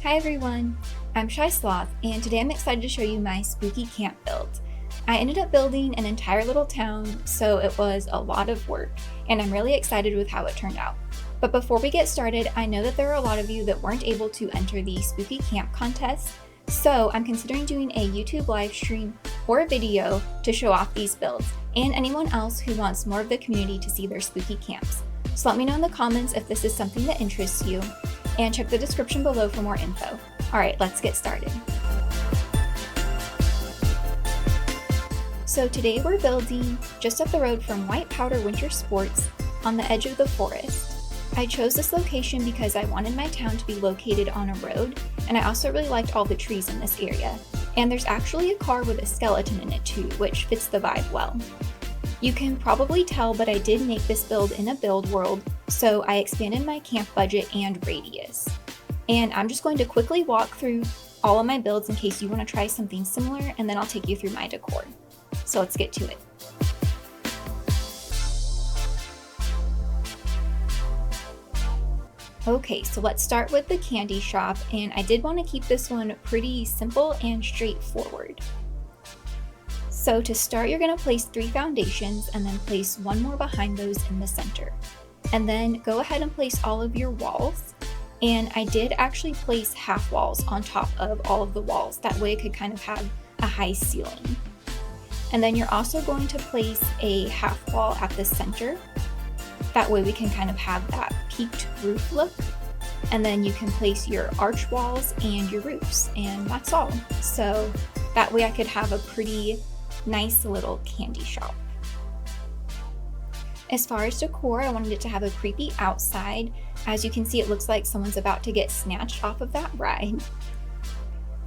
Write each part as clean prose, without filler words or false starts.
Hi everyone, I'm Shy Sloth, and today I'm excited to show you my Spooky C.A.M.P build. I ended up building an entire little town, so it was a lot of work, and I'm really excited with how it turned out. But before we get started, I know that there are a lot of you that weren't able to enter the Spooky C.A.M.P contest, so I'm considering doing a YouTube live stream or a video to show off these builds, and anyone else who wants more of the community to see their Spooky C.A.M.Ps. So let me know in the comments if this is something that interests you, and check the description below for more info. Alright, let's get started. So today we're building just up the road from White Powder Winter Sports on the edge of the forest. I chose this location because I wanted my town to be located on a road, and I also really liked all the trees in this area. And there's actually a car with a skeleton in it too, which fits the vibe well. You can probably tell, but I did make this build in a build world, so I expanded my camp budget and radius. And I'm just going to quickly walk through all of my builds in case you want to try something similar, and then I'll take you through my decor. So let's get to it. Okay, so let's start with the candy shop, and I did want to keep this one pretty simple and straightforward. So to start, you're going to place 3 foundations and then place one more behind those in the center. And then go ahead and place all of your walls. And I did actually place half walls on top of all of the walls. That way it could kind of have a high ceiling. And then you're also going to place a half wall at the center. That way we can kind of have that peaked roof look. And then you can place your arch walls and your roofs, and that's all. So that way I could have a pretty nice little candy shop. As far as decor, I wanted it to have a creepy outside. As you can see, it looks like someone's about to get snatched off of that ride.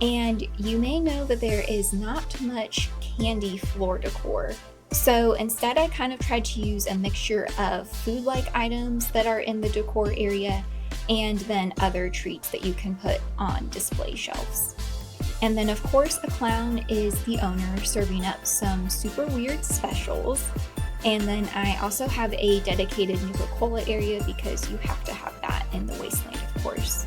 And you may know that there is not much candy floor decor. So instead, I kind of tried to use a mixture of food-like items that are in the decor area and then other treats that you can put on display shelves. And then of course, a clown is the owner serving up some super weird specials. And then I also have a dedicated Nuka-Cola area because you have to have that in the Wasteland, of course.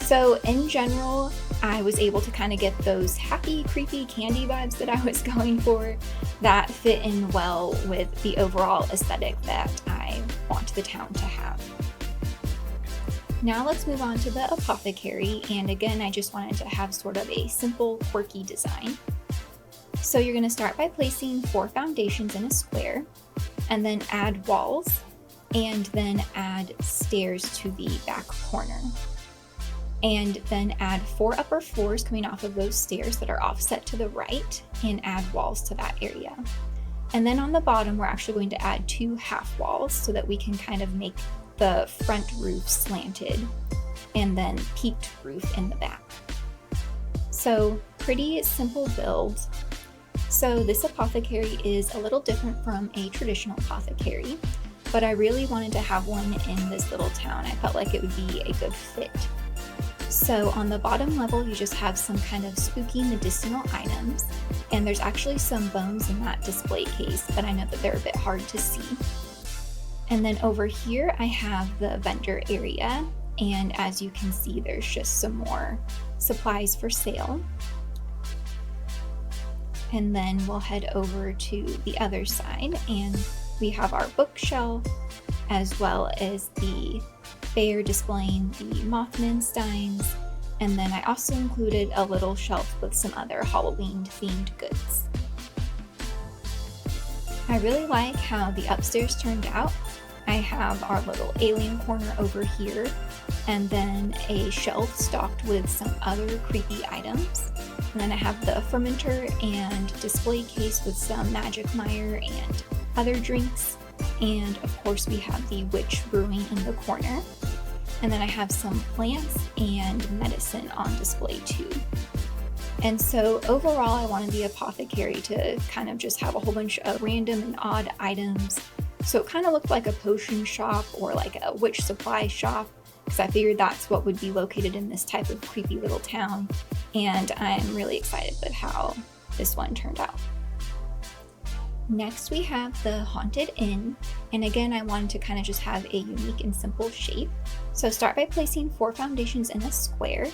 So in general, I was able to kind of get those happy, creepy candy vibes that I was going for that fit in well with the overall aesthetic that I want the town to have. Now let's move on to the Apothecary, and again, I just wanted to have sort of a simple, quirky design. So you're going to start by placing 4 foundations in a square, and then add walls, and then add stairs to the back corner. And then add 4 upper floors coming off of those stairs that are offset to the right, and add walls to that area. And then on the bottom, we're actually going to add 2 half walls so that we can kind of make the front roof slanted and then peaked roof in the back. So pretty simple build. So this apothecary is a little different from a traditional apothecary, but I really wanted to have one in this little town. I felt like it would be a good fit. So on the bottom level, you just have some kind of spooky medicinal items, and there's actually some bones in that display case, but I know that they're a bit hard to see. And then over here, I have the vendor area, and as you can see, there's just some more supplies for sale. And then we'll head over to the other side, and we have our bookshelf, as well as the fair displaying the Mothman steins, and then I also included a little shelf with some other Halloween-themed goods. I really like how the upstairs turned out. I have our little alien corner over here, and then a shelf stocked with some other creepy items. And then I have the fermenter and display case with some magic mire and other drinks. And of course we have the witch brewing in the corner. And then I have some plants and medicine on display too. And so overall, I wanted the apothecary to kind of just have a whole bunch of random and odd items. So it kind of looked like a potion shop or like a witch supply shop, because I figured that's what would be located in this type of creepy little town. And I'm really excited with how this one turned out. Next we have the Haunted Inn, and again I wanted to kind of just have a unique and simple shape. So start by placing 4 foundations in a square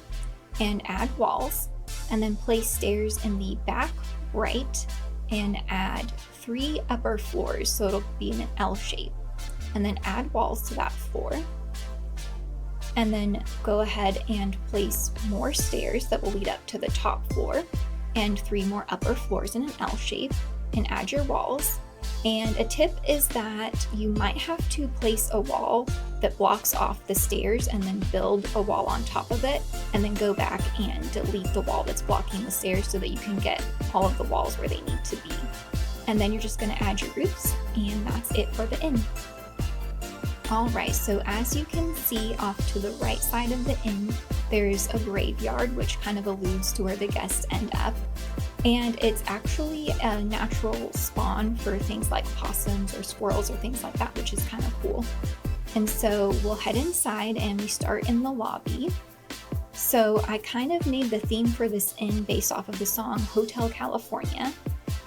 and add walls, and then place stairs in the back right and add 3 upper floors, so it'll be in an L shape, and then add walls to that floor. And then go ahead and place more stairs that will lead up to the top floor and 3 more upper floors in an L shape, and add your walls. And a tip is that you might have to place a wall that blocks off the stairs and then build a wall on top of it, and then go back and delete the wall that's blocking the stairs so that you can get all of the walls where they need to be. And then you're just going to add your roofs, and that's it for the inn. Alright, so as you can see off to the right side of the inn, there's a graveyard, which kind of alludes to where the guests end up. And it's actually a natural spawn for things like possums or squirrels or things like that, which is kind of cool. And so we'll head inside and we start in the lobby. So I kind of made the theme for this inn based off of the song Hotel California.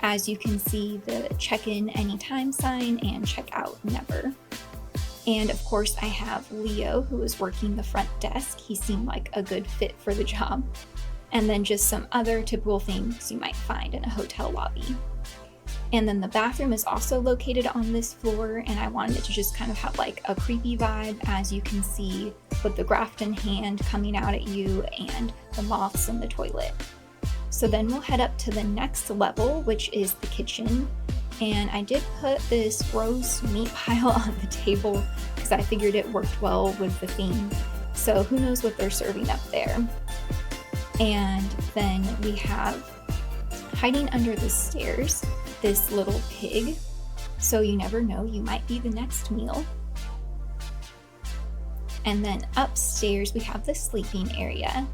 As you can see, the check-in anytime sign and check-out never. And of course I have Leo, who is working the front desk. He seemed like a good fit for the job. And then just some other typical things you might find in a hotel lobby. And then the bathroom is also located on this floor, and I wanted it to just kind of have like a creepy vibe, as you can see with the Grafton hand coming out at you and the moths in the toilet. So then we'll head up to the next level, which is the kitchen. And I did put this gross meat pile on the table because I figured it worked well with the theme. So who knows what they're serving up there. And then we have, hiding under the stairs, this little pig. So you never know, you might be the next meal. And then upstairs we have the sleeping area.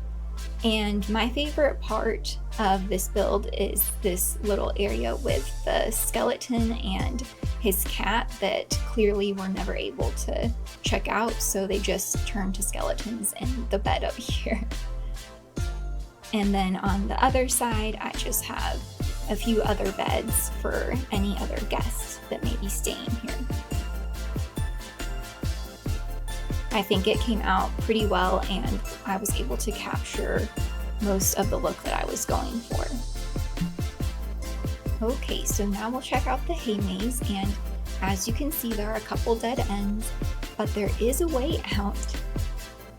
And my favorite part of this build is this little area with the skeleton and his cat that clearly were never able to check out, so they just turned to skeletons in the bed up here. And then on the other side, I just have a few other beds for any other guests that may be staying here. I think it came out pretty well, and I was able to capture most of the look that I was going for. Okay, so now we'll check out the hay maze, and as you can see, there are a couple dead ends, but there is a way out.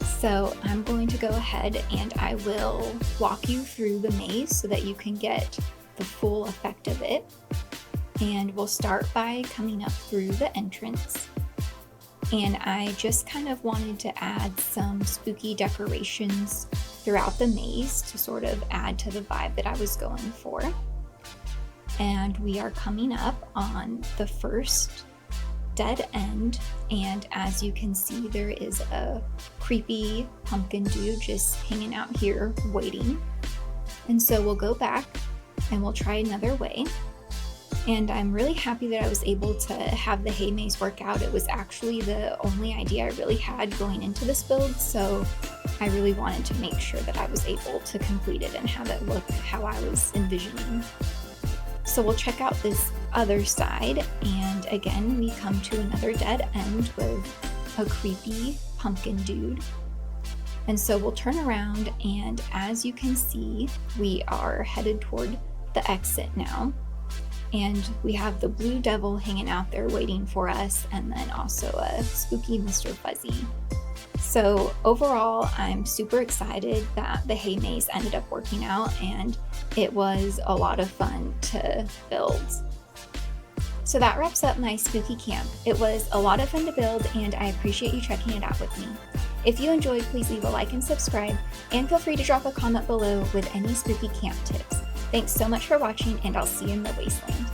So I'm going to go ahead and I will walk you through the maze so that you can get the full effect of it. And we'll start by coming up through the entrance. And I just kind of wanted to add some spooky decorations throughout the maze to sort of add to the vibe that I was going for. And we are coming up on the first dead end, and as you can see, there is a creepy pumpkin dude just hanging out here waiting. And so we'll go back and we'll try another way. And I'm really happy that I was able to have the hay maze work out. It was actually the only idea I really had going into this build, so I really wanted to make sure that I was able to complete it and have it look how I was envisioning. So we'll check out this other side, and again we come to another dead end with a creepy pumpkin dude. And so we'll turn around, and as you can see, we are headed toward the exit now. And we have the blue devil hanging out there waiting for us, and then also a spooky Mr. Fuzzy. So overall, I'm super excited that the hay maze ended up working out, and it was a lot of fun to build. So that wraps up my Spooky Camp. It was a lot of fun to build, and I appreciate you checking it out with me. If you enjoyed, please leave a like and subscribe, and feel free to drop a comment below with any Spooky Camp tips. Thanks so much for watching, and I'll see you in the Wasteland.